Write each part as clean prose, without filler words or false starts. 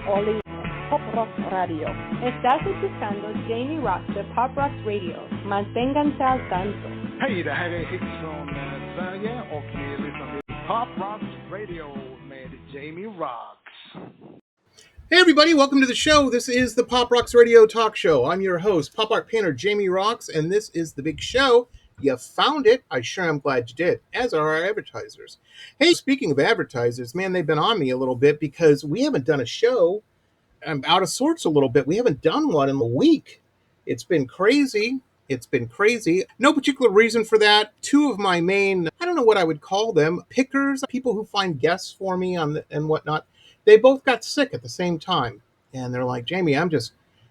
only Pop Rock Radio. Estás escuchando Jamie Roxx de Pop Rock Radio. Manténganse al tanto. Hej, det här är Hits från Sverige och ni lyssnar till Pop Rock Radio med Jamie Roxx. Hey everybody, welcome to the show. This is the Pop Roxx Radio Talk Show. I'm your host, pop art painter Jamie Roxx, and this is the big show. You found it. I sure am glad you did, as are our advertisers. Hey, speaking of advertisers, man, they've been on me a little bit because we haven't done a show. I'm out of sorts a little bit. We haven't done one in a week. It's been crazy. No particular reason for that. Two of my main, I don't know what I would call them, pickers, people who find guests for me and whatnot, they both got sick at the same time. And they're like, Jamie,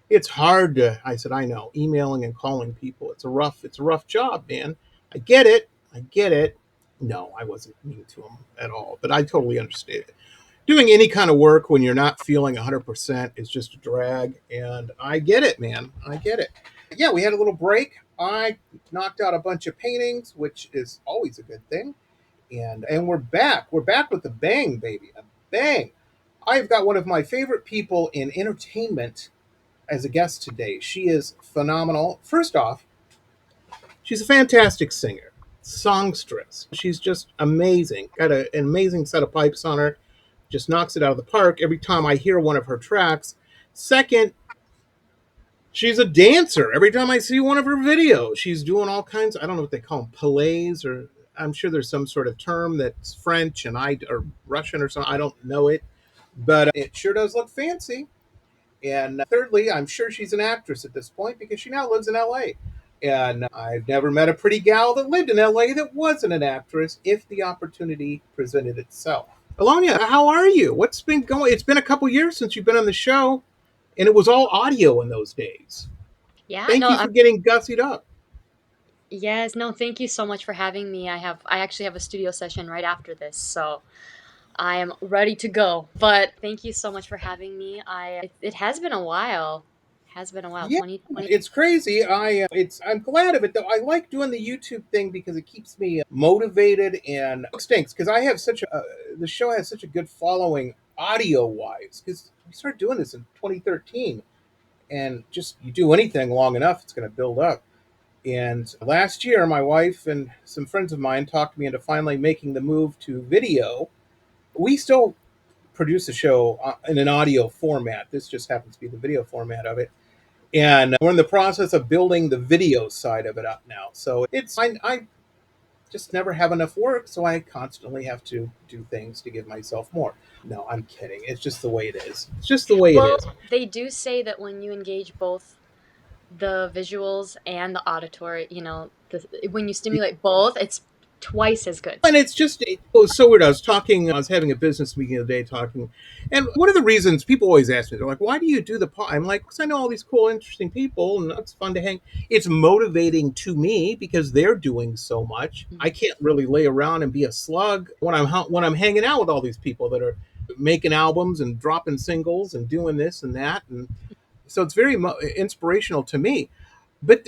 it's hard to, I said, I know, emailing and calling people. It's a rough job, man. I get it. No, I wasn't mean to them at all, but I totally understand it. Doing any kind of work when you're not feeling 100% is just a drag. And I get it, man. I get it. Yeah, we had a little break. I knocked out a bunch of paintings, which is always a good thing. And we're back. We're back with a bang, baby. A bang. I've got one of my favorite people in entertainment as a guest today. She is phenomenal. First off, she's a fantastic singer, songstress. She's just amazing. Got an amazing set of pipes on her. Just knocks it out of the park every time I hear one of her tracks. Second, she's a dancer. Every time I see one of her videos, she's doing all kinds of, I don't know what they call them, palets, or I'm sure there's some sort of term that's French or Russian or something. I don't know it, but it sure does look fancy. And thirdly, I'm sure she's an actress at this point because she now lives in LA. And I've never met a pretty gal that lived in LA that wasn't an actress if the opportunity presented itself. Ilona, how are you? What's been going? It's been a couple years since you've been on the show, and it was all audio in those days. Yeah, Thank you for getting gussied up. Yes, no, thank you so much for having me. I actually have a studio session right after this, so I am ready to go. But thank you so much for having me. It has been a while. Yeah, 2020. it's crazy. I'm glad of it though. I like doing the YouTube thing because it keeps me motivated, and it stinks because the show has such a good following audio wise because we started doing this in 2013, and just you do anything long enough, it's going to build up. And last year, my wife and some friends of mine talked me into finally making the move to video. We still produce a show in an audio format. This just happens to be the video format of it. And we're in the process of building the video side of it up now. So I just never have enough work, so I constantly have to do things to give myself more. No, I'm kidding. It's just the way it is. Well, they do say that when you engage both the visuals and the auditory, when you stimulate both, it's twice as good. And it's just, it was so weird. I was having a business meeting the other day talking, and one of the reasons people always ask me, they're like, why do you do the pod? I'm like, because I know all these cool, interesting people, and it's fun to hang. It's motivating to me because they're doing so much. Mm-hmm. I can't really lay around and be a slug when I'm hanging out with all these people that are making albums and dropping singles and doing this and that. And so it's very inspirational to me. But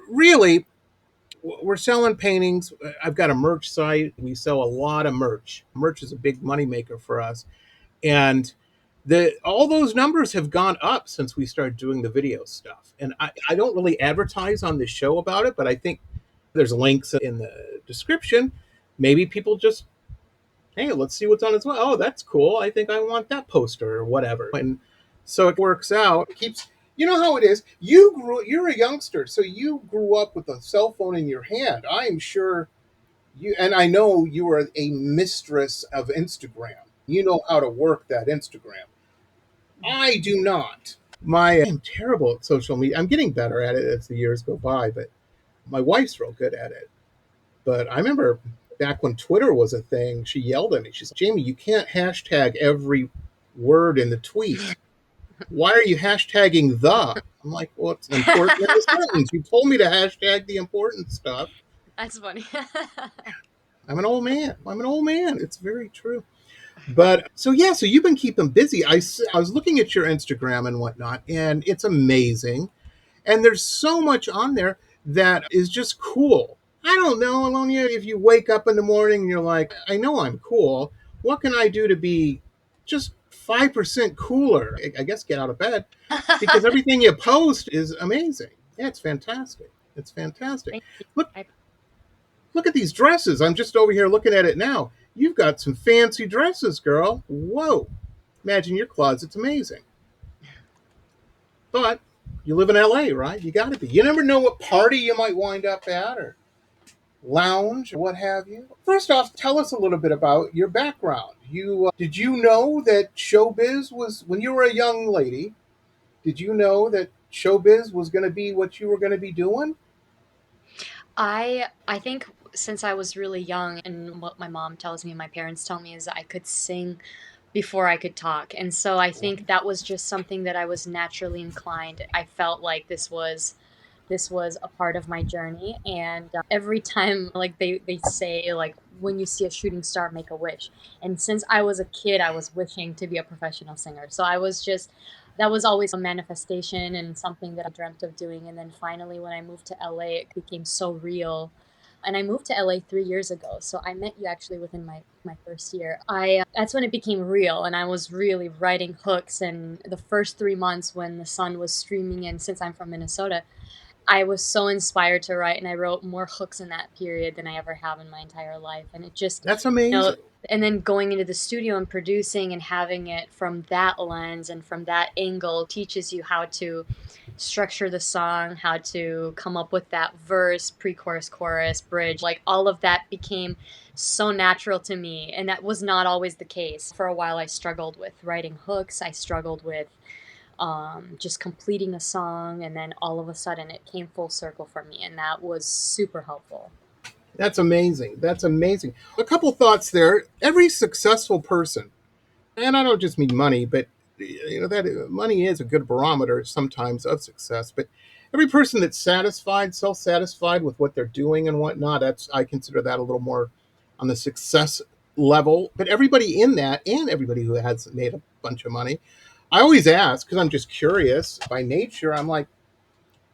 really, we're selling paintings. I've got a merch site. We sell a lot of merch. Merch is a big moneymaker for us. And all those numbers have gone up since we started doing the video stuff. And I don't really advertise on the show about it, but I think there's links in the description. Maybe people just, hey, let's see what's on as well. Oh, that's cool. I think I want that poster or whatever. And so it works out. You know how it is. You're a youngster, so you grew up with a cell phone in your hand. I'm sure and I know you are a mistress of Instagram. You know how to work that Instagram. I do not. I'm terrible at social media. I'm getting better at it as the years go by, but my wife's real good at it. But I remember back when Twitter was a thing, she yelled at me. She said, Jamie, you can't hashtag every word in the tweet. Why are you hashtagging the? I'm like, well, it's important in the sentence. You told me to hashtag the important stuff. That's funny. I'm an old man. It's very true. But so you've been keeping busy. I was looking at your Instagram and whatnot, and it's amazing. And there's so much on there that is just cool. I don't know, Ilona, if you wake up in the morning and you're like, I know I'm cool. What can I do to be just 5% cooler. I guess get out of bed because everything you post is amazing. Yeah, it's fantastic. It's fantastic. Thank you. Look, I, look at these dresses. I'm just over here looking at it now. You've got some fancy dresses, girl. Whoa. Imagine your closet's amazing. But you live in LA, right? You got to be. You never know what party you might wind up at or lounge or what have you. First off, tell us a little bit about your background. Did you know that showbiz was, when you were a young lady, did you know that showbiz was going to be what you were going to be doing? I think since I was really young, and what my mom tells me and my parents tell me is that I could sing before I could talk. And so I think that was just something that I was naturally inclined. I felt like this was a part of my journey, and every time, like, they say, like, when you see a shooting star, make a wish. And since I was a kid, I was wishing to be a professional singer, so I was just, that was always a manifestation and something that I dreamt of doing. And then finally, when I moved to LA, it became so real. And I moved to LA 3 years ago, so I met you actually within my first year. I That's when it became real, and I was really writing hooks. And the first 3 months when the sun was streaming in, since I'm from Minnesota, I was so inspired to write, and I wrote more hooks in that period than I ever have in my entire life. And it just, That's you know, amazing. and then going into the studio and producing and having it from that lens and from that angle teaches you how to structure the song, how to come up with that verse, pre-chorus, chorus, bridge. Like, all of that became so natural to me, and that was not always the case. For a while, I struggled with writing hooks. I struggled with just completing a song, and then all of a sudden it came full circle for me, and that was super helpful. That's amazing. That's amazing. A couple thoughts there. Every successful person, and I don't just mean money, but that money is a good barometer sometimes of success. But every person that's satisfied, self-satisfied with what they're doing and whatnot, that's, I consider that a little more on the success level. But everybody in that, and everybody who has made a bunch of money, I always ask because I'm just curious by nature. I'm like,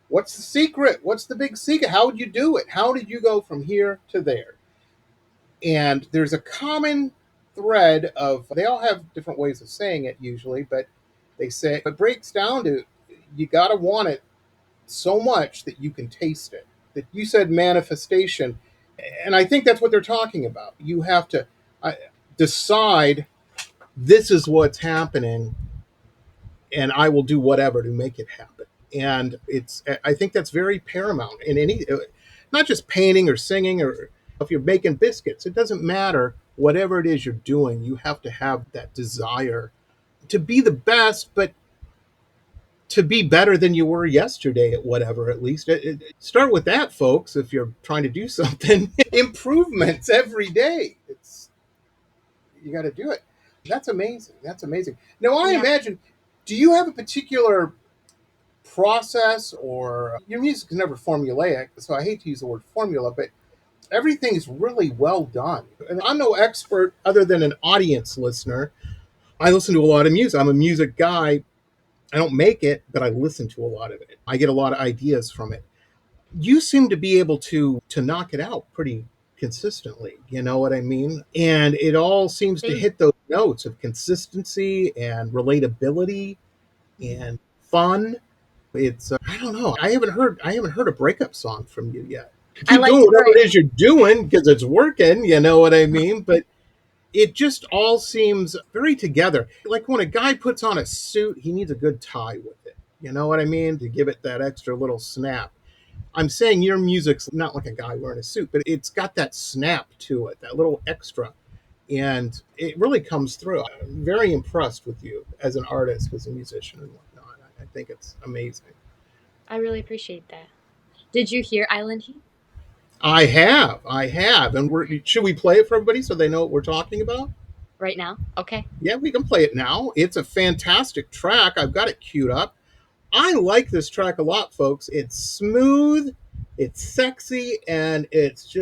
what's the secret? What's the big secret? How would you do it? How did you go from here to there? And there's a common thread of, they all have different ways of saying it usually, but they say it breaks down to, you got to want it so much that you can taste it. That you said manifestation, and I think that's what they're talking about. You have to uh, decide, this is what's happening, and I will do whatever to make it happen. And I think that's very paramount in any, not just painting or singing, or if you're making biscuits, it doesn't matter. Whatever it is you're doing, you have to have that desire to be the best, but to be better than you were yesterday at whatever, at least. Start with that, folks, if you're trying to do something. Improvements every day. You got to do it. That's amazing. That's amazing. Now, I Yeah. imagine, do you have a particular process, or your music is never formulaic, so I hate to use the word formula, but everything is really well done. And I'm no expert other than an audience listener. I listen to a lot of music. I'm a music guy. I don't make it, but I listen to a lot of it. I get a lot of ideas from it. You seem to be able to knock it out pretty consistently. You know what I mean? And it all seems to Thank hit those notes of consistency and relatability and fun. It's I don't know. I haven't heard a breakup song from you yet. I Keep like doing to whatever write. it is you're doing because it's working. You know what I mean? But it just all seems very together. Like when a guy puts on a suit, he needs a good tie with it. You know what I mean? To give it that extra little snap. I'm saying your music's not like a guy wearing a suit, but it's got that snap to it, that little extra. And it really comes through. I'm very impressed with you as an artist, as a musician, and whatnot. I think it's amazing. I really appreciate that. Did you hear Island Heat I have, and should we play it for everybody so they know what we're talking about? right now? Okay. Yeah, we can play it now. It's a fantastic track. I've got it queued up. I like this track a lot, folks. It's smooth, it's sexy, and it's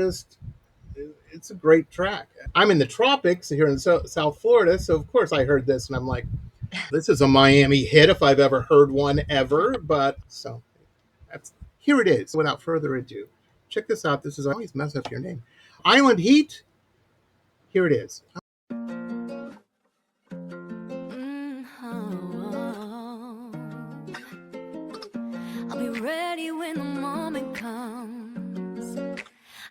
a great track. I'm in the tropics here in South Florida, so of course I heard this and I'm like, this is a Miami hit if I've ever heard one ever. But so that's here it is. Without further ado, check this out. This is, I always mess up your name. Island Heat. Here it is. moment comes,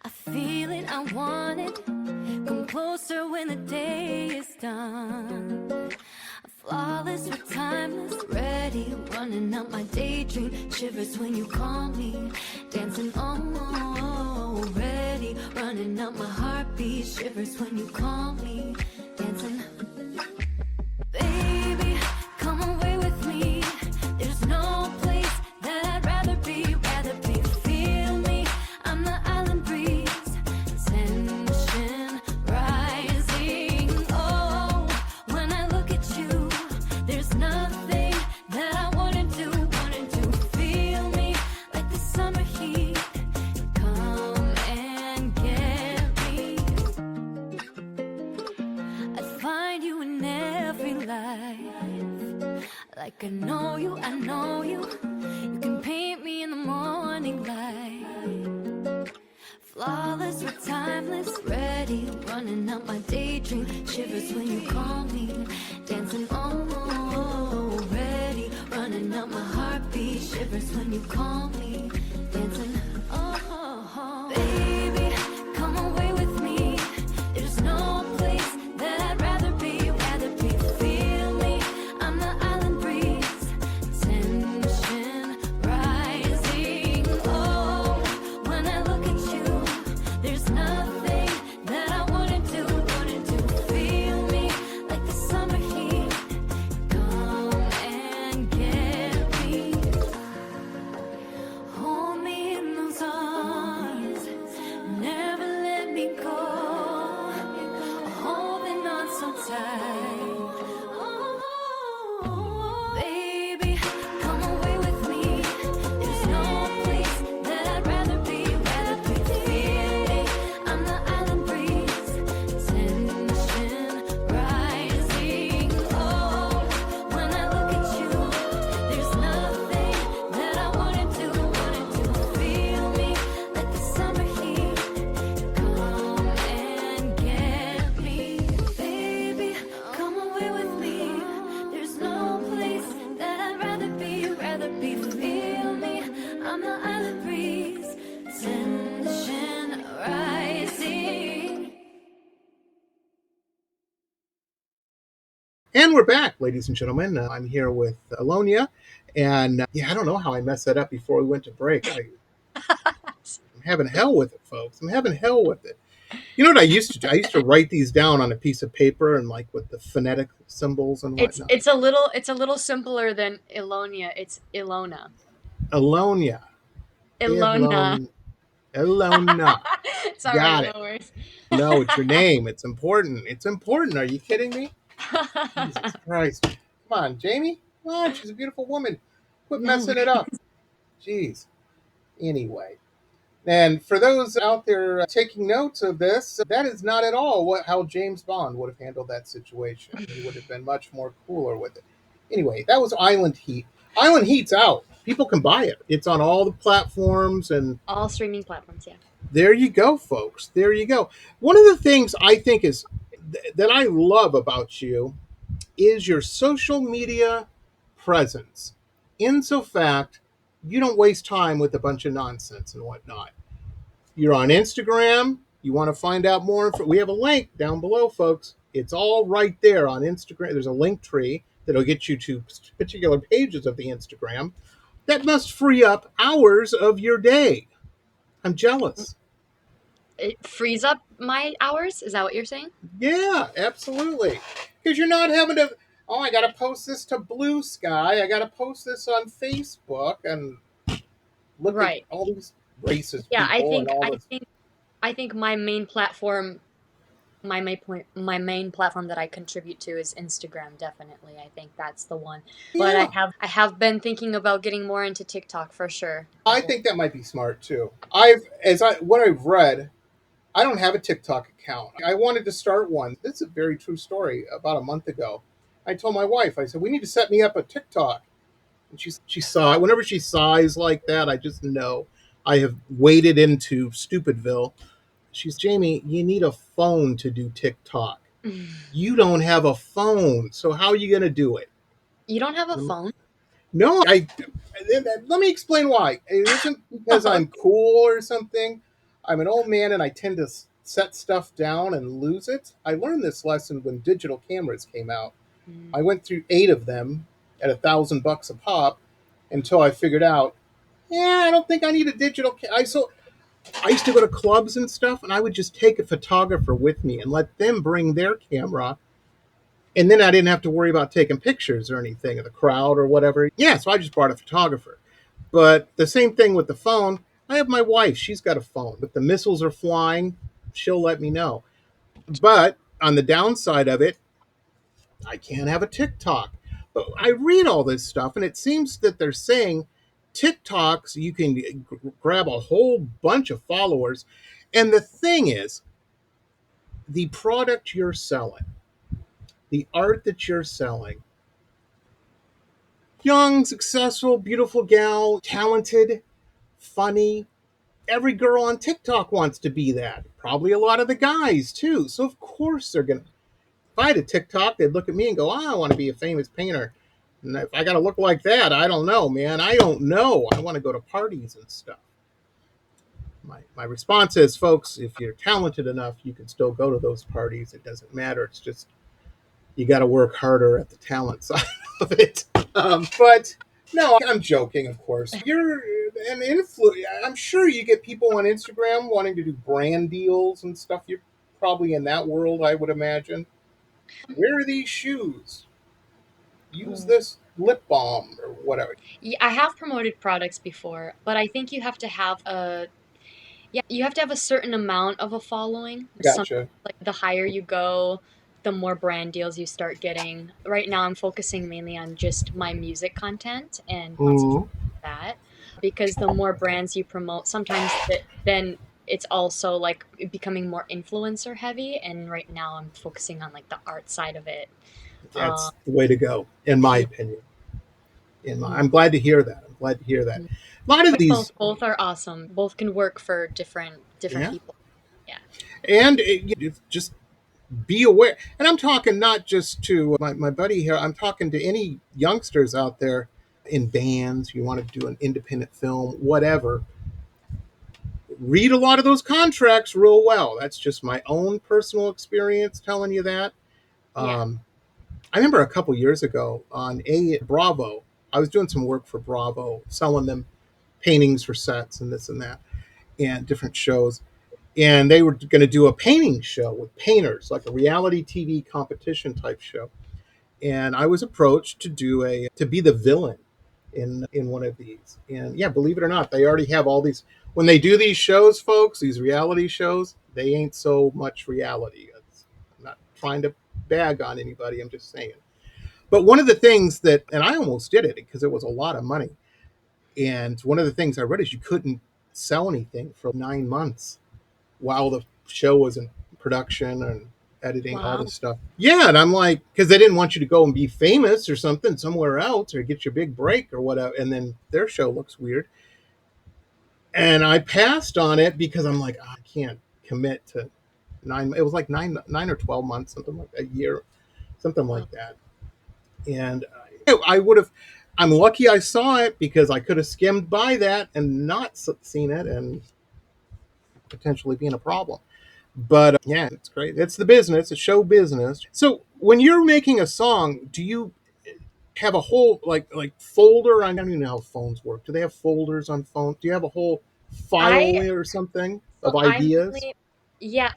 I feel it, I want it. Come closer when the day is done. Flawless, we're timeless, ready. Running up my daydream. Shivers when you call me. Dancing, oh, ready. Running up my heartbeat. Shivers when you call me. Dancing. Baby, come away with me. There's no place that I'd rather be. Feel me, I'm the island breeze. Tension rising. Oh, when I look at you, there's nothing that I wouldn't do. Feel me like the summer heat. Come and get me. I'd find you in every life. Like I know you, I know you. You can paint me in the morning light. Flawless, we're timeless, ready. Running up my daydream. Shivers when you call me. Dancing, oh, ready. Running up my heartbeat. Shivers when you call me. Dancing, oh, baby, come away with me. There's no place that I'd rather be. Feel me, I'm the island breeze. Tension rising. Oh, when I look at you, there's nothing that I wouldn't do. Feel me like the summer heat. Come and get me. Hold me in those arms. Never let me go. Holding on so tight. Oh, baby, come away with me. There's no place that I'd rather be. Feel me, I'm the island breeze. Tension rising. Oh, when I look at you, there's nothing that I wouldn't do. Feel me like the summer heat. Come and get me. Baby, come away with me. There's no place that I'd rather be. Feel me, I'm the island breeze. Tension rising. And we're back, ladies and gentlemen. I'm here with Ilona, and I don't know how I messed that up before we went to break. I'm having hell with it, folks. I'm having hell with it. You know what I used to do? I used to write these down on a piece of paper and like with the phonetic symbols and whatnot. It's a little simpler than Ilona. It's Ilona. Ilona. Ilona. Ilona. It's all Got right, it. no worries. No, it's your name. It's important. It's important. Are you kidding me? Jesus Christ. Come on, Jamie. Come on. She's a beautiful woman. Quit messing it up. Jeez. Anyway. And for those out there taking notes of this, that is not at all how James Bond would have handled that situation. He would have been much more cooler with it. Anyway, that was Island Heat. Island Heat's out. People can buy it. It's on all the platforms and All streaming platforms, yeah. there you go, folks. There you go. One of the things I think is that I love about you is your social media presence. In so fact, you don't waste time with a bunch of nonsense and whatnot. You're on Instagram. You want to find out more? We have a link down below, folks. It's all right there on Instagram. There's a link tree that'll get you to particular pages of the Instagram. That must free up hours of your day. I'm jealous. It frees up my hours? Is that what you're saying? Yeah, absolutely. Because you're not having to, oh, I got to post this to Blue Sky. I got to post this on Facebook and look Right. at all these racist Yeah, people and all this. I think my main platform that I contribute to is Instagram, definitely. I think that's the one. But Yeah. I have been thinking about getting more into TikTok for sure. I think that might be smart too. What I've read, I don't have a TikTok account. I wanted to start one. This is a very true story. About a month ago, I told my wife, I said, we need to set me up a TikTok. And she saw it. Whenever she sighs like that, I just know I have waded into Stupidville. She's, Jamie, you need a phone to do TikTok. You don't have a phone. So how are you going to do it? You don't have a phone? No, let me explain why. It isn't because I'm cool or something. I'm an old man and I tend to set stuff down and lose it. I learned this lesson when digital cameras came out. Mm. I went through 8 of them at $1,000 a pop until I figured out, yeah, I don't think I need a digital. I used to go to clubs and stuff, and I would just take a photographer with me and let them bring their camera, and then I didn't have to worry about taking pictures or anything of the crowd or whatever. Yeah, so I just brought a photographer. But the same thing with the phone. I have my wife; she's got a phone. If the missiles are flying, she'll let me know. But on the downside of it, I can't have a TikTok. But I read all this stuff, and it seems that they're saying TikToks, you can grab a whole bunch of followers. And the thing is, the product you're selling, the art that you're selling, young, successful, beautiful gal, talented, funny. Every girl on TikTok wants to be that. Probably a lot of the guys, too. So, of course, they're going to. If I had a TikTok, they'd look at me and go, I want to be a famous painter. And if I got to look like that, I don't know, man. I don't know. I want to go to parties and stuff. My response is, folks, if you're talented enough, you can still go to those parties. It doesn't matter. It's just you got to work harder at the talent side of it. But no, I'm joking, of course. You're an influence. I'm sure you get people on Instagram wanting to do brand deals and stuff. You're probably in that world, I would imagine. Wear these shoes. Use this lip balm or whatever. Yeah, I have promoted products before, but I think you have to have a certain amount of a following. Gotcha. Like the higher you go, the more brand deals you start getting. Right now I'm focusing mainly on just my music content and concentrating on that, because the more brands you promote, sometimes then it's also like becoming more influencer heavy, and right now I'm focusing on like the art side of it. That's the way to go, in my Yeah. opinion. I'm glad to hear that. I'm glad to hear that. Mhm. A lot of these, Both are awesome. Both can work for different yeah, people. Yeah. and just be aware. And I'm talking not just to my buddy here. I'm talking to any youngsters out there in bands. You want to do an independent film, whatever. Read a lot of those contracts real well. That's just my own personal experience telling you that. Yeah. I remember a couple years ago on a Bravo, I was doing some work for Bravo, selling them paintings for sets and this and that, and different shows. And they were going to do a painting show with painters, like a reality TV competition type show. And I was approached to be the villain in one of these. And yeah, believe it or not, they already have all these. When they do these shows, folks, these reality shows, they ain't so much reality. I'm not trying to bag on anybody. I'm just saying. But one of the things and I almost did it because it was a lot of money. And one of the things I read is you couldn't sell anything for 9 months while the show was in production and editing, all Wow. this stuff. Yeah, and I'm like, because they didn't want you to go and be famous or something somewhere else or get your big break or whatever, and then their show looks weird. And I passed on it because I'm like, I can't commit to 9. It was like 9 or 12 months, something like a year, something Wow. like that. And I would have. I'm lucky I saw it because I could have skimmed by that and not seen it and potentially being a problem. But yeah, it's great. It's the business. It's show business. So when you're making a song, do you have a whole like folder? I don't even know how phones work. Do they have folders on phones? Do you have a whole file I or something so of ideas?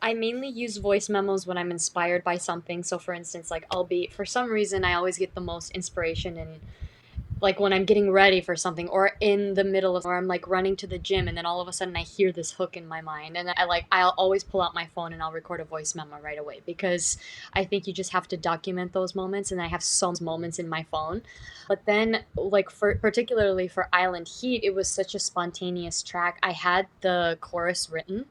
I mainly use voice memos when I'm inspired by something. So for instance, like for some reason I always get the most inspiration in like when I'm getting ready for something, or in the middle of, or I'm like running to the gym, and then all of a sudden I hear this hook in my mind, and I'll always pull out my phone and I'll record a voice memo right away, because I think you just have to document those moments, and I have so many moments in my phone. But then like for particularly for Island Heat, it was such a spontaneous track. I had the chorus written,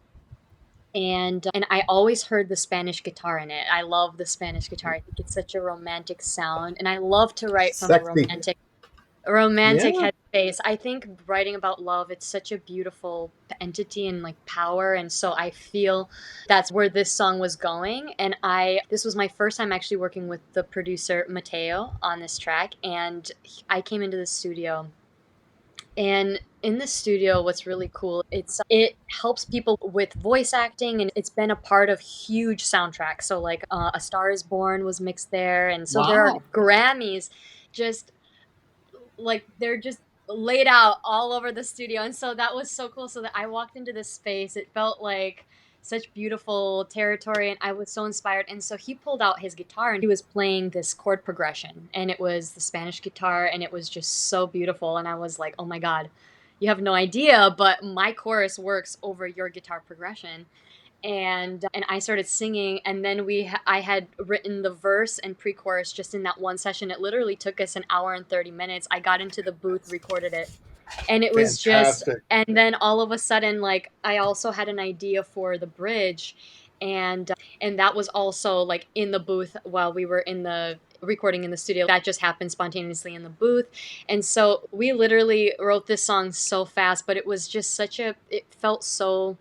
and I always heard the Spanish guitar in it. I love the Spanish guitar. I think it's such a romantic sound, and I love to write from a Sexy. romantic Yeah. space. I think writing about love, it's such a beautiful entity and like power. And so I feel that's where this song was going. And this was my first time actually working with the producer Mateo on this track. And I came into the studio. And in the studio, what's really cool, it helps people with voice acting, and it's been a part of huge soundtracks. So like A Star Is Born was mixed there, and so there are Wow. Grammys just like they're just laid out all over the studio. And so that was so cool. So that I walked into this space, it felt like such beautiful territory, and I was so inspired. And so he pulled out his guitar and he was playing this chord progression, and it was the Spanish guitar, and it was just so beautiful. And I was like, oh my God, you have no idea, but my chorus works over your guitar progression. And I started singing, and then I had written the verse and pre-chorus just in that one session. It literally took us an hour and 30 minutes. I got into the booth, recorded it, and it was just, Fantastic. and then all of a sudden, like, I also had an idea for the bridge, and that was also like in the booth while we were in the recording in the studio. That just happened spontaneously in the booth. And so we literally wrote this song so fast, but it was just it felt so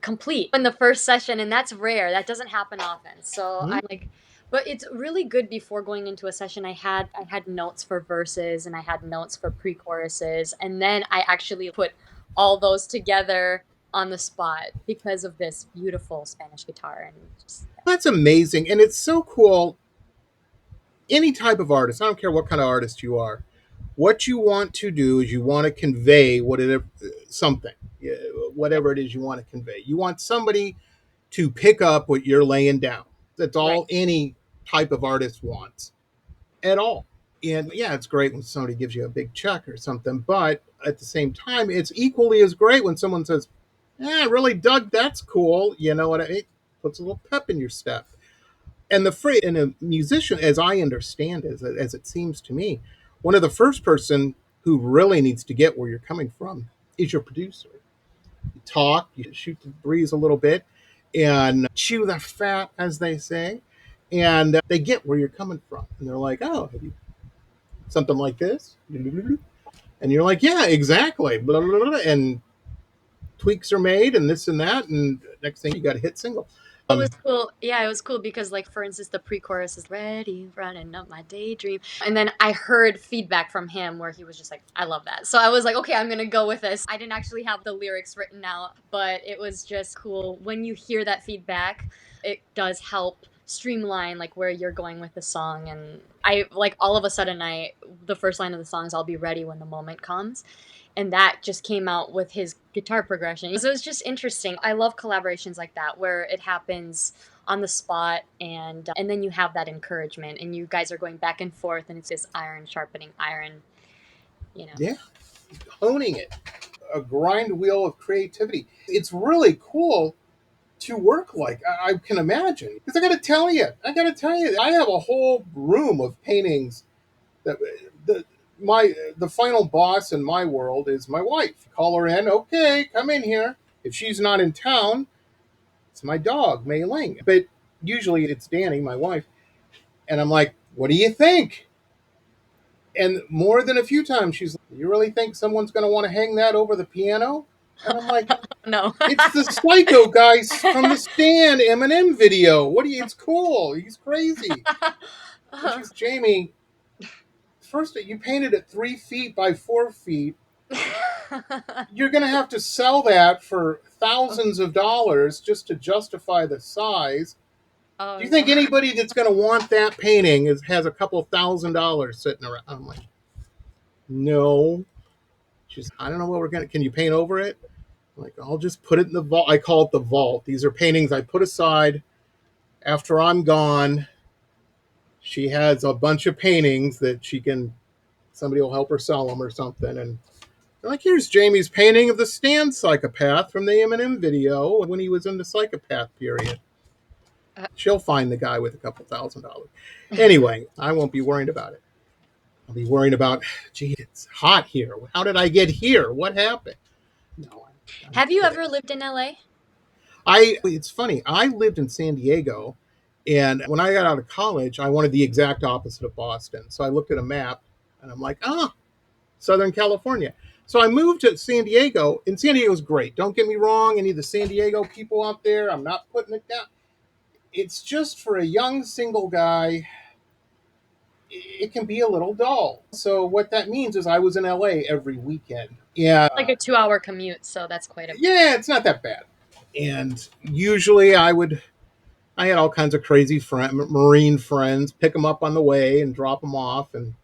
complete in the first session, and that's rare. That doesn't happen often. So I'm like, but it's really good. Before going into a session, I had notes for verses and I had notes for pre-choruses, and then I actually put all those together on the spot because of this beautiful Spanish guitar. And just, That's amazing. And it's so cool. Any type of artist, I don't care what kind of artist you are, what you want to do is you want to convey something, whatever it is you want to convey. You want somebody to pick up what you're laying down. That's right. all any type of artist wants at all. And yeah, it's great when somebody gives you a big check or something, but at the same time, it's equally as great when someone says, I really dug, that's cool. You know what I mean? Puts a little pep in your step. And and a musician, as I understand it, as it seems to me, one of the first person who really needs to get where you're coming from is your producer. You talk, you shoot the breeze a little bit, and chew the fat, as they say, and they get where you're coming from, and they're like, "Oh, have you something like this?" And you're like, "Yeah, exactly." Blah, blah, blah, and tweaks are made, and this and that, and next thing you got a hit single. It was cool. Yeah, it was cool because, like, for instance, the pre-chorus is ready, running up my daydream. And then I heard feedback from him where he was just like, I love that. So I was like, okay, I'm going to go with this. I didn't actually have the lyrics written out, but it was just cool. When you hear that feedback, it does help streamline like where you're going with the song. And I like all of a sudden the first line of the song is I'll be ready when the moment comes, and that just came out with his guitar progression. So it was just interesting. I love collaborations like that where it happens on the spot, and then you have that encouragement, and you guys are going back and forth, and it's this iron sharpening iron, you know. Yeah, honing it, a grind wheel of creativity. It's really cool to work like I can imagine. Because I got to tell you, I have a whole room of paintings that the final boss in my world is my wife. Call her in, okay, come in here. If she's not in town, it's my dog, Mei Ling. But usually it's Danny, my wife. And I'm like, what do you think? And more than a few times she's like, you really think someone's going to want to hang that over the piano? And I'm like, no. it's the Psycho guys from the Stand Eminem video. It's cool. He's crazy. She's Jamie. First, you painted it 3 feet by 4 feet. You're going to have to sell that for thousands of dollars just to justify the size. Do you think anybody that's going to want that painting has a couple $1,000 sitting around? I'm like, no. I don't know what we're going to. Can you paint over it? I'm like, I'll just put it in the vault. I call it the vault. These are paintings I put aside after I'm gone. She has a bunch of paintings that somebody will help her sell them or something. And they're like, here's Jamie's painting of the Stand psychopath from the Eminem video when he was in the psychopath period. She'll find the guy with a couple $1,000. Anyway, I won't be worried about it. I'll be worried about, gee, it's hot here. How did I get here? What happened? No. Have you ever lived in LA? It's funny. I lived in San Diego, and when I got out of college, I wanted the exact opposite of Boston. So I looked at a map, and I'm like, Southern California. So I moved to San Diego, and San Diego's great. Don't get me wrong, any of the San Diego people out there, I'm not putting it down. It's just for a young single guy, it can be a little dull. So what that means is I was in LA every weekend. Yeah. Like a 2-hour commute, so that's quite a Yeah, it's not that bad. And usually I had all kinds of crazy Marine friends, pick them up on the way and drop them off and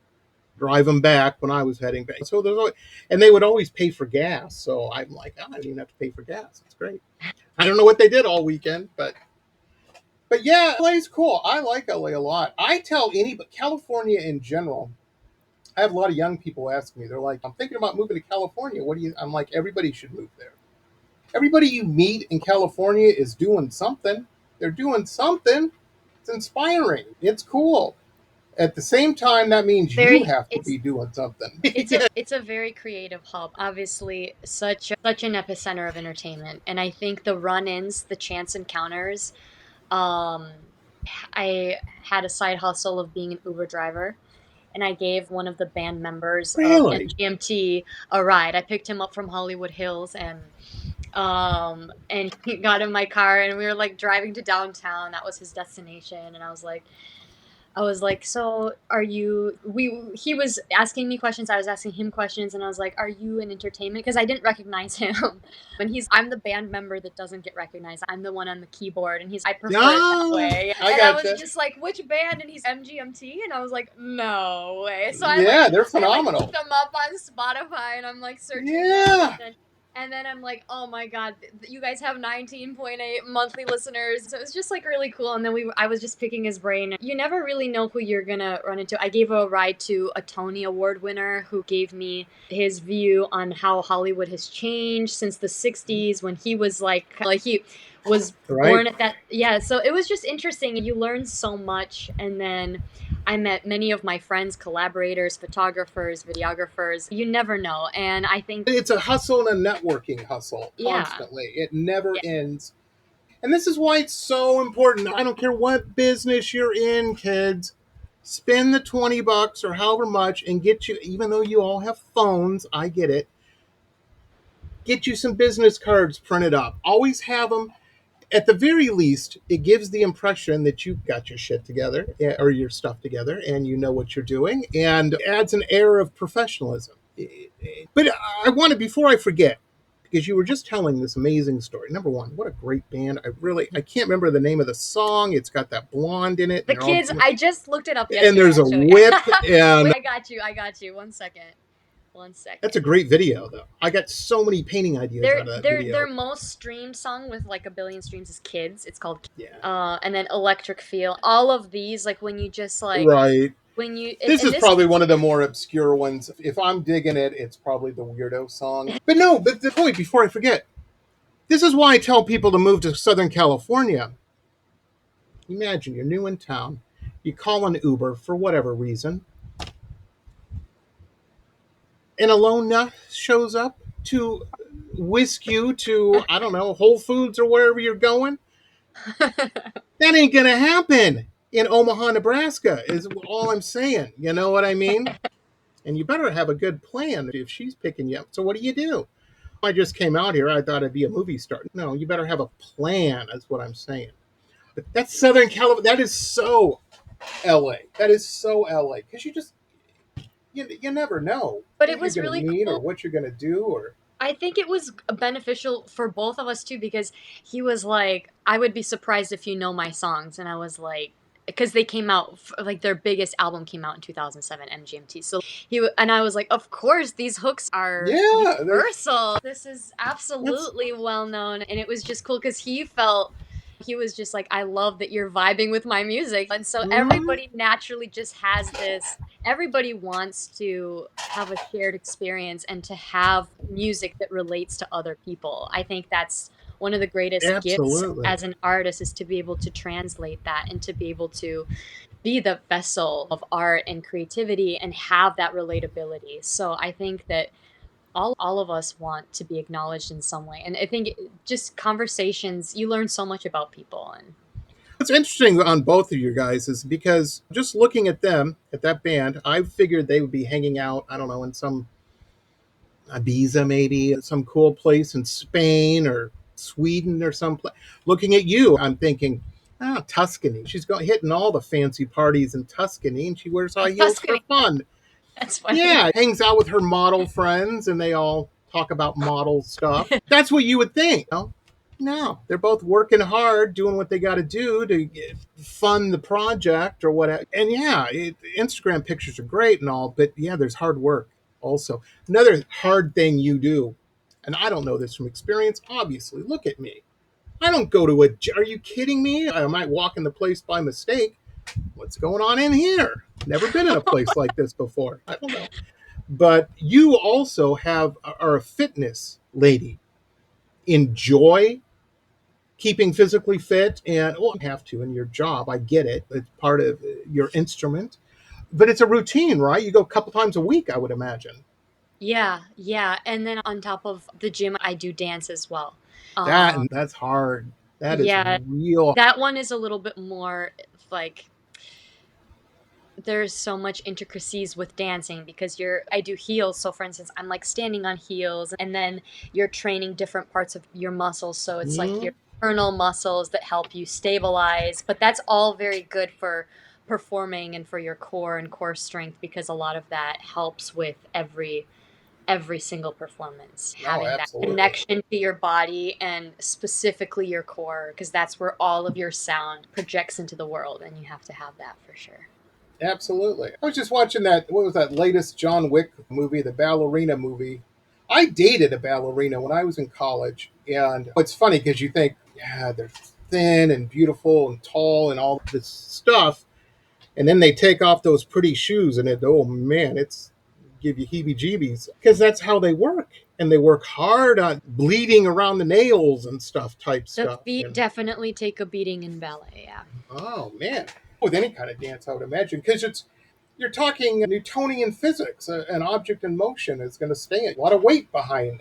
drive them back when I was heading back. So there's always, and they would always pay for gas. So I'm like, oh, I didn't even have to pay for gas. It's great. I don't know what they did all weekend, but yeah, LA's cool. I like LA a lot. I tell but California in general, I have a lot of young people ask me, they're like, I'm thinking about moving to California. I'm like, everybody should move there. Everybody you meet in California is doing something. They're doing something. It's inspiring. It's cool. At the same time, that means you have to be doing something. It's a very creative hub. Obviously, such an epicenter of entertainment, and I think the run-ins, the chance encounters. I had a side hustle of being an Uber driver, and I gave one of the band members of MGMT a ride. I picked him up from Hollywood Hills, and he got in my car, and we were like driving to downtown. That was his destination, and I was like, so are you, he was asking me questions, I was asking him questions, and I was like, are you in entertainment? Because I didn't recognize him. And I'm the band member that doesn't get recognized. I'm the one on the keyboard, and I prefer it that way. I was just like, which band? And he's MGMT, and I was like, no way. So they're phenomenal. I looked them up on Spotify, and I'm like searching. Yeah. And then I'm like, oh my god, you guys have 19.8 monthly listeners. So it was just like really cool. And then I was just picking his brain. You never really know who you're gonna run into. I gave a ride to a Tony Award winner who gave me his view on how Hollywood has changed since the 60s, when he was like he was born at that. Yeah, so it was just interesting. You learn so much. And then I met many of my friends, collaborators, photographers, videographers. You never know. And I think it's a hustle and a networking hustle constantly. It never ends. And this is why it's so important. I don't care what business you're in, kids. Spend the $20 or however much and get you, even though you all have phones, I get it. Get you some business cards printed up. Always have them. At the very least, it gives the impression that you've got your shit together or your stuff together and you know what you're doing, and adds an air of professionalism. But I want to, before I forget, because you were just telling this amazing story. Number one, what a great band. I can't remember the name of the song. It's got that blonde in it. The kids, I just looked it up yesterday. And there's a whip. And wait, I got you. 1 second. That's a great video, though. I got so many painting ideas out of that video. Their most streamed song with like 1 billion streams is Kids. It's called and then Electric Feel. All of these, like when you just like... Right. When you... This is probably one of the more obscure ones. If I'm digging it, it's probably the Weirdo song. But the point, before I forget, this is why I tell people to move to Southern California. Imagine you're new in town. You call an Uber for whatever reason. And Ilona shows up to whisk you to, I don't know, Whole Foods or wherever you're going. That ain't going to happen in Omaha, Nebraska, is all I'm saying. You know what I mean? And you better have a good plan if she's picking you up. So what do? I just came out here. I thought I'd be a movie star. No, you better have a plan, is what I'm saying. But that's Southern California. That is so LA. Because you just... You never know. But it was really cool. Or what you're going to do, or... I think it was beneficial for both of us, too, because he was like, I would be surprised if you know my songs. And I was like, because they came out, like their biggest album came out in 2007, MGMT. So I was like, of course, these hooks are universal. This is absolutely well known. And it was just cool because he was just like, I love that you're vibing with my music. And so everybody naturally just has this, everybody wants to have a shared experience and to have music that relates to other people. I think that's one of the greatest gifts as an artist, is to be able to translate that and to be able to be the vessel of art and creativity and have that relatability. So I think that all of us want to be acknowledged in some way. And I think just conversations, you learn so much about people. And what's interesting on both of you guys is because just looking at them, at that band, I figured they would be hanging out, I don't know, in some Ibiza, maybe some cool place in Spain or Sweden or someplace. Looking at you, I'm thinking, Tuscany. She's hitting all the fancy parties in Tuscany, and she wears high heels for Tuscany. fun. That's funny. Yeah, hangs out with her model friends, and they all talk about model stuff. That's what you would think. No, they're both working hard, doing what they got to do to fund the project or whatever. And yeah, Instagram pictures are great and all, but yeah, there's hard work also. Another hard thing you do, and I don't know this from experience, obviously, look at me. I don't go to are you kidding me? I might walk in the place by mistake. What's going on in here? Never been in a place like this before. I don't know. But you also are a fitness lady. Enjoy keeping physically fit, and you have to in your job. I get it. It's part of your instrument. But it's a routine, right? You go a couple times a week, I would imagine. Yeah. And then on top of the gym, I do dance as well. That's hard. That is real. That one is a little bit more like there's so much intricacies with dancing because I do heels. So for instance, I'm like standing on heels, and then you're training different parts of your muscles. So it's like your internal muscles that help you stabilize. But that's all very good for performing and for your core and core strength, because a lot of that helps with every single performance, having that connection to your body and specifically your core, because that's where all of your sound projects into the world, and you have to have that for sure. Absolutely. I was just watching what was that latest John Wick movie, the ballerina movie. I dated a ballerina when I was in college, and it's funny because you think, yeah, they're thin and beautiful and tall and all this stuff, and then they take off those pretty shoes, and it's give you heebie-jeebies, because that's how they work, and they work hard on bleeding around the nails and stuff stuff. The feet definitely take a beating in ballet, yeah. Oh man, with any kind of dance, I would imagine, because you're talking Newtonian physics. An object in motion is going to stay a lot of weight behind.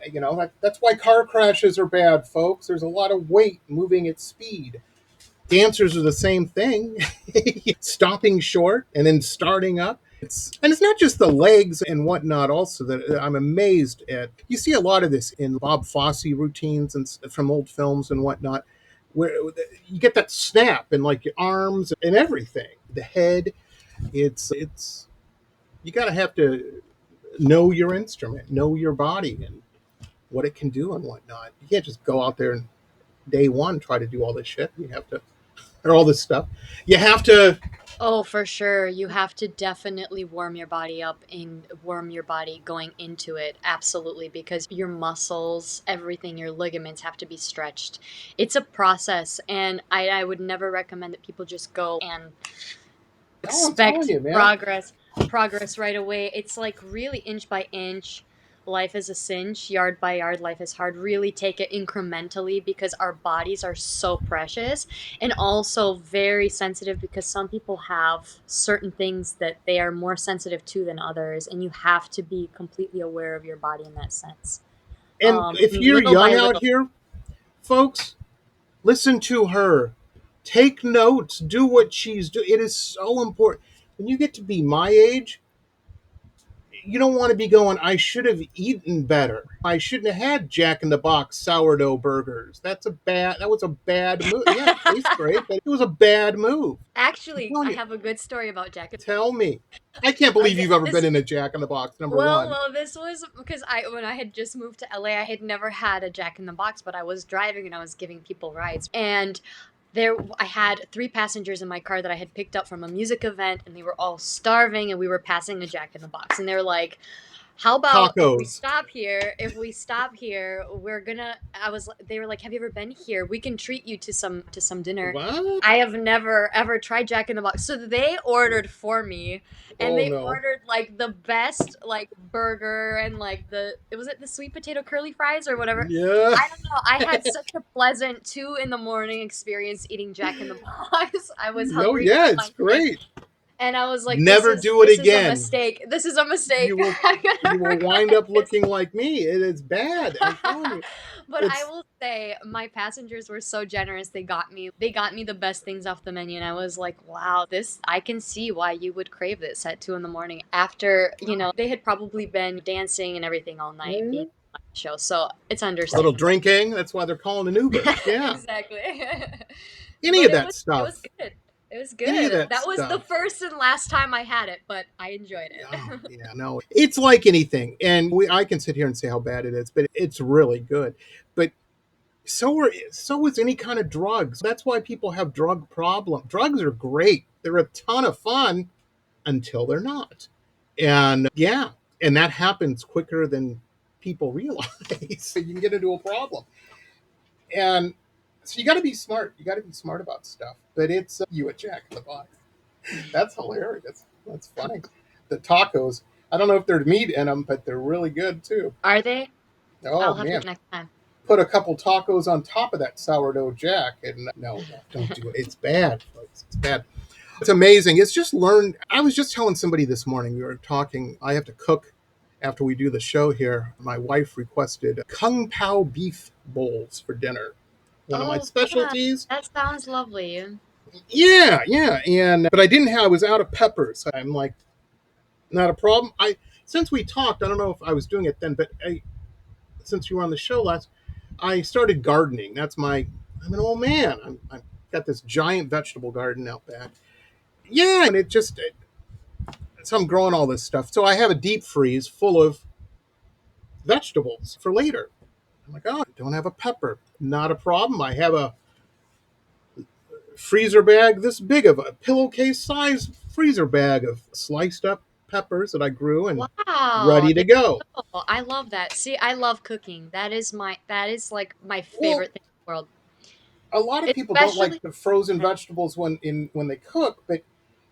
That's why car crashes are bad, folks. There's a lot of weight moving at speed. Dancers are the same thing, stopping short and then starting up. And it's not just the legs and whatnot also that I'm amazed at. You see a lot of this in Bob Fosse routines and from old films and whatnot, where you get that snap in like your arms and everything. The head, it's you got to have to know your instrument, know your body and what it can do and whatnot. You can't just go out there and day one try to do all this shit. You have to, or all this stuff. You have to. Oh, for sure. You have to definitely warm your body up and warm your body going into it. Absolutely. Because your muscles, everything, your ligaments have to be stretched. It's a process. And I would never recommend that people just go and expect progress right away. It's like really inch by inch. Life is a cinch, yard by yard, life is hard. Really take it incrementally, because our bodies are so precious and also very sensitive, because some people have certain things that they are more sensitive to than others, and you have to be completely aware of your body in that sense. And if you're young out here, folks, listen to her. Take notes. Do what she's doing. It is so important. When you get to be my age, you don't want to be going, I should have eaten better. I shouldn't have had Jack in the Box sourdough burgers. That was a bad move. Yeah, it tastes great, but it was a bad move. Actually, I have a good story about Jack. Tell me. I can't believe you've ever been in a Jack in the Box, number one. Well, this was because when I had just moved to LA, I had never had a Jack in the Box, but I was driving and I was giving people rides. And I had 3 passengers in my car that I had picked up from a music event, and they were all starving, and we were passing a Jack in the Box, and they were like, how about tacos. If we stop here, they were like, have you ever been here? We can treat you to some dinner. What? I have never ever tried Jack in the Box. So they ordered for me, and ordered like the best like burger and like the sweet potato curly fries or whatever. Yeah. I don't know. I had such a pleasant 2 a.m. experience eating Jack in the Box. I was hungry. Yeah, it's great. And I was like, Never do it this is a again. mistake. This is a mistake. You will wind up looking like me. It is bad. I'm telling you. But I It's will say my passengers were so generous. They got me the best things off the menu, and I was like, wow, this I can see why you would crave this at 2 in the morning after, they had probably been dancing and everything all night being on the show. So it's a little understandable. drinking. That's why they're calling an Uber. Yeah. Exactly. Any But of that it stuff. was good. It was Any of good. that Was the stuff. first and last time I had it, but I enjoyed it. Oh, yeah, no. It's like anything. And I can sit here and say how bad it is, but it's really good. But so is any kind of drugs. That's why people have drug problem. Drugs are great. They're a ton of fun until they're not. And yeah, and that happens quicker than people realize. So you can get into a problem. And so you got to be smart. You got to be smart about stuff. But it's you a Jack in the Box. That's hilarious. That's funny. The tacos. I don't know if there's meat in them, but they're really good too. Are they? Oh I'll have man. to next time. Put a couple tacos on top of that sourdough Jack, and no, don't do it. It's bad, folks. It's bad. It's amazing. It's just learned. I was just telling somebody this morning. We were talking. I have to cook after we do the show here. My wife requested Kung Pao beef bowls for dinner. One of my Oh, specialties. that sounds lovely. Yeah, but I didn't have. I was out of peppers. I'm like, not a problem. Since we talked, I don't know if I was doing it then, but since you were on the show last, I started gardening. I'm an old man. I've got this giant vegetable garden out back. Yeah, and so I'm growing all this stuff. So I have a deep freeze full of vegetables for later. I'm like, oh, I don't have a pepper. Not a problem. I have a freezer bag this big, of a pillowcase size freezer bag of sliced up peppers that I grew and Wow. ready to go. I love that. See, I love cooking. That is like my Well, favorite thing in the world. a lot of people don't Especially like the frozen vegetables when they cook, but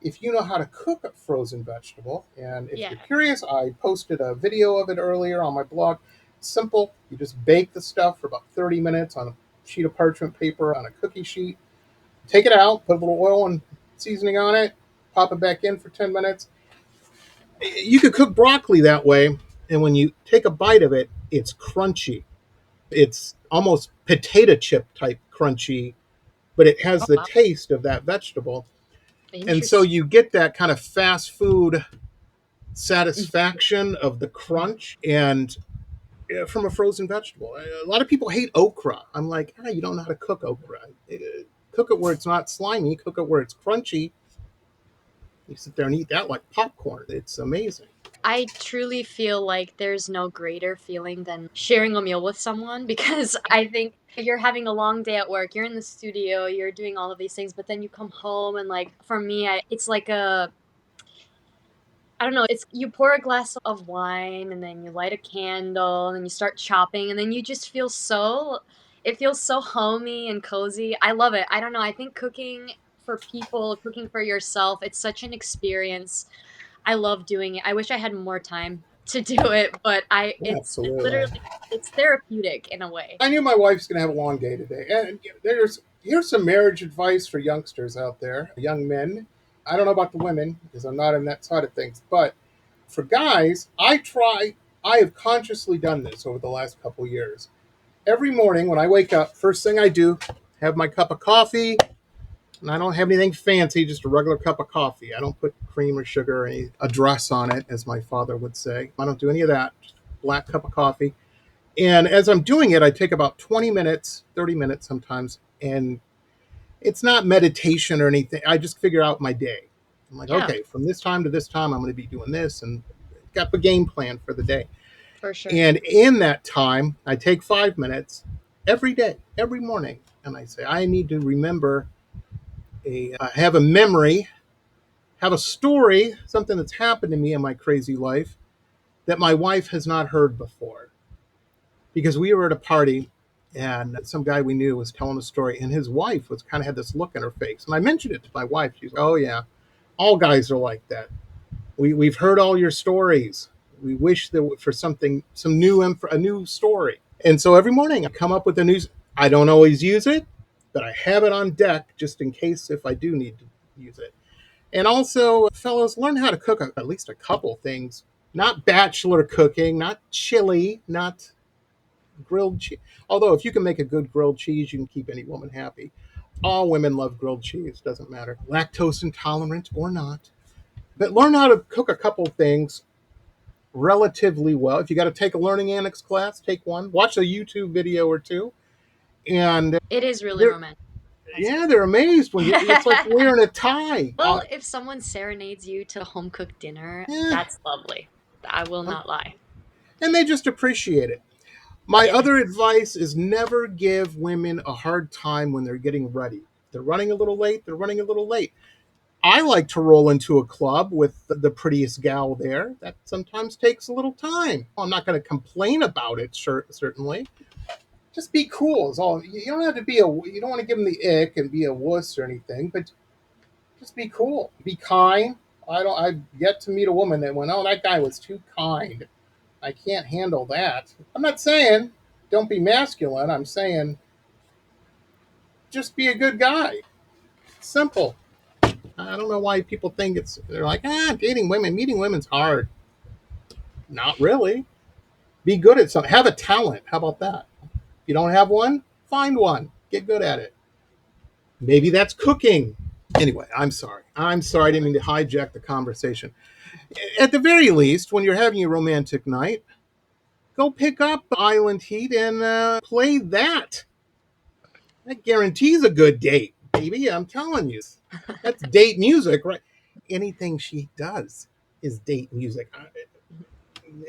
if you know how to cook a frozen vegetable, and if Yeah. you're curious, I posted a video of it earlier on my blog. Simple. You just bake the stuff for about 30 minutes on a sheet of parchment paper on a cookie sheet. Take it out, put a little oil and seasoning on it, pop it back in for 10 minutes. You could cook broccoli that way, and when you take a bite of it, it's crunchy. It's almost potato chip type crunchy, but it has Oh, the wow. taste of that vegetable. And so Interesting. you get that kind of fast food satisfaction of the crunch and from a frozen vegetable. A lot of people hate okra. I'm like, you don't know how to cook okra. Cook it where it's not slimy. Cook it where it's crunchy. You sit there and eat that like popcorn. It's amazing. I truly feel like there's no greater feeling than sharing a meal with someone, because I think you're having a long day at work, you're in the studio, you're doing all of these things, but then you come home and, like, for me, it's like I don't know, it's you pour a glass of wine and then you light a candle and then you start chopping and then you just it feels so homey and cozy. I love it. I don't know. I think cooking for people, cooking for yourself, it's such an experience. I love doing it. I wish I had more time to do it, but it's Absolutely. literally, it's therapeutic in a way. I knew my wife's going to have a long day today. And here's some marriage advice for youngsters out there, young men. I don't know about the women because I'm not in that side of things, but for guys, I have consciously done this over the last couple of years. Every morning when I wake up, first thing I do, have my cup of coffee, and I don't have anything fancy, just a regular cup of coffee. I don't put cream or sugar or any address on it, as my father would say. I don't do any of that. Just black cup of coffee. And as I'm doing it, I take about 20 minutes, 30 minutes sometimes, and it's not meditation or anything. I just figure out my day. I'm like, Yeah, okay, from this time to this time, I'm going to be doing this, and got the game plan for the day. for sure. And in that time, I take 5 minutes every day, every morning, and I say, I need to remember have a memory, have a story, something that's happened to me in my crazy life that my wife has not heard before. Because we were at a party and some guy we knew was telling a story, and his wife was kind of had this look in her face. And I mentioned it to my wife. She's like, oh, yeah, all guys are like that. We've heard all your stories. We wish there for a new story. And so every morning I come up with a new. I don't always use it, but I have it on deck just in case if I do need to use it. And also, fellas, learn how to cook at least a couple things. Not bachelor cooking, not chili, not grilled cheese. Although, if you can make a good grilled cheese, you can keep any woman happy. All women love grilled cheese, doesn't matter. Lactose intolerant or not. But learn how to cook a couple things relatively well. If you got to take a learning annex class, take one. Watch a YouTube video or two. And It is really they're, romantic. yeah, they're amazed when it's like wearing a tie. Well, if someone serenades you to home cooked dinner, that's lovely. I will not lie. And they just appreciate it. My Yeah. other advice is never give women a hard time when they're getting ready. They're running a little late, they're running a little late. I like to roll into a club with the prettiest gal there. That sometimes takes a little time. I'm not going to complain about it, certainly. Just be cool is all. You don't have to be you don't want to give them the ick and be a wuss or anything, but just be cool. Be kind. I've yet to meet a woman that went, oh, that guy was too kind. I can't handle that. I'm not saying don't be masculine. I'm saying just be a good guy. Simple. I don't know why people think they're like, dating women, meeting women's hard. Not really. Be good at something. Have a talent. How about that? If you don't have one, find one. Get good at it. Maybe that's cooking. Anyway, I'm sorry. I didn't mean to hijack the conversation. At the very least, when you're having a romantic night, go pick up Island Heat and play that. That guarantees a good date, baby. I'm telling you. That's date music, right? Anything she does is date music.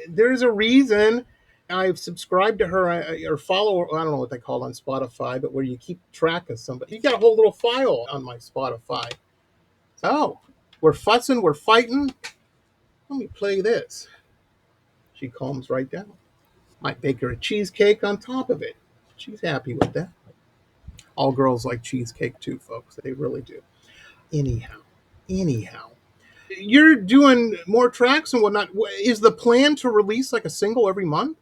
There's a reason I've subscribed to her or follow her. I don't know what they call it on Spotify, but where you keep track of somebody. You got a whole little file on my Spotify. Oh, we're fussing, we're fighting. Let me play this. She calms right down. Might bake her a cheesecake on top of it. She's happy with that. All girls like cheesecake too, folks. They really do. Anyhow, you're doing more tracks and whatnot. Is the plan to release like a single every month?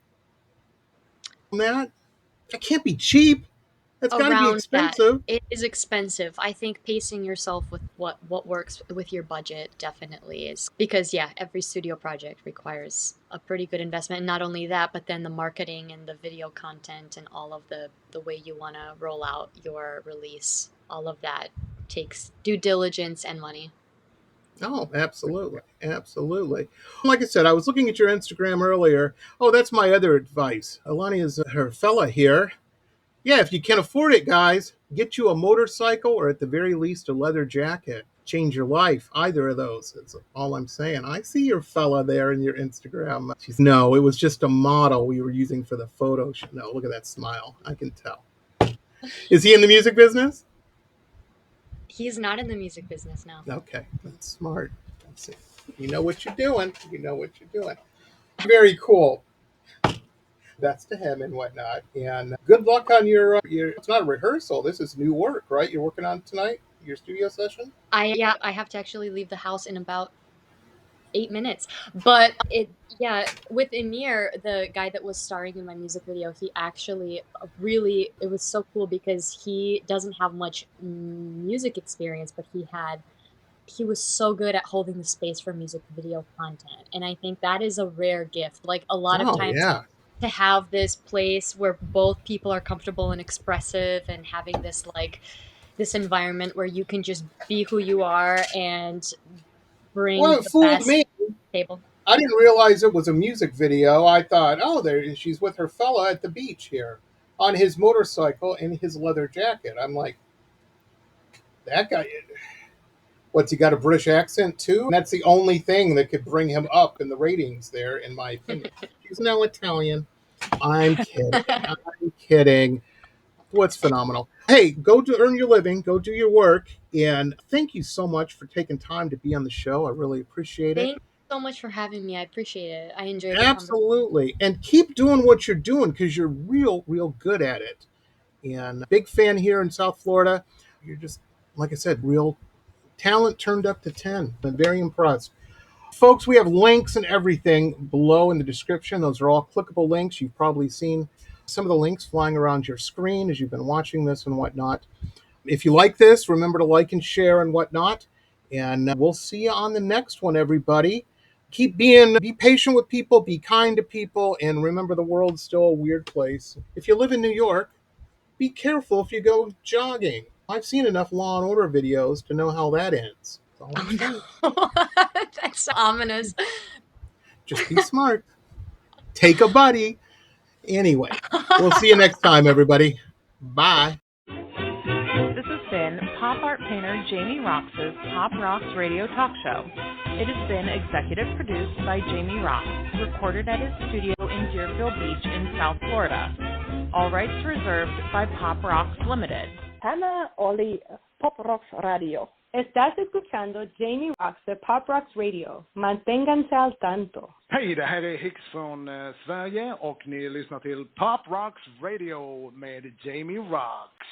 That can't be cheap. That's got to be expensive. It is expensive. I think pacing yourself with what works with your budget definitely is, because every studio project requires a pretty good investment. And not only that, but then the marketing and the video content and all of the way you want to roll out your release, all of that takes due diligence and money. Oh, absolutely. Like I said, I was looking at your Instagram earlier. Oh, that's my other advice. Ilona is her fella here. Yeah, if you can afford it, guys, get you a motorcycle or at the very least a leather jacket. Change your life. Either of those. That's all I'm saying. I see your fella there in your Instagram. No, it was just a model we were using for the photo shoot. No, look at that smile. I can tell. Is he in the music business? He's not in the music business now. Okay, that's smart. That's it. You know what you're doing. Very cool. That's to him and whatnot. And good luck on your. It's not a rehearsal. This is new work, right? You're working on tonight. Your studio session. I have to actually leave the house in about 8 minutes. But with Emir, the guy that was starring in my music video, he actually it was so cool because he doesn't have much music experience, but he was so good at holding the space for music video content. And I think that is a rare gift. Like a lot of times to have this place where both people are comfortable and expressive and having this environment where you can just be who you are and bring it fooled me. Table. I didn't realize it was a music video. I thought, she's with her fella at the beach here on his motorcycle in his leather jacket. I'm like, that guy, what's he got a British accent too? And that's the only thing that could bring him up in the ratings there, in my opinion. He's no Italian. I'm kidding. What's phenomenal. Hey, go to earn your living, go do your work, and thank you so much for taking time to be on the show. I really appreciate it. Thank you so much for having me. I appreciate it. I enjoyed it. Absolutely. And keep doing what you're doing because you're real good at it. And big fan here in South Florida. You're just, like I said, real talent turned up to 10. I'm very impressed. Folks, we have links and everything below in the description. Those are all clickable links. You've probably seen some of the links flying around your screen as you've been watching this and whatnot. If you like this, remember to like and share and whatnot. And we'll see you on the next one, everybody. Be patient with people, be kind to people, and remember the world's still a weird place. If you live in New York, be careful if you go jogging. I've seen enough Law and Order videos to know how that ends. That's all I'm saying. Oh no. That's so ominous. Just be smart. Take a buddy. Anyway, we'll see you next time, everybody. Bye. This has been pop art painter Jamie Roxx's Pop Rocks Radio Talk Show. It has been executive produced by Jamie Roxx, recorded at his studio in Deerfield Beach in South Florida. All rights reserved by Pop Rocks Limited. Hannah Oli, Pop Rocks Radio. Estás escuchando Jamie Roxx de Pop Rocks Radio. Manténganse al tanto. Hej, det här är Hicks från Sverige och ni lyssnar till Pop Rocks Radio med Jamie Roxx.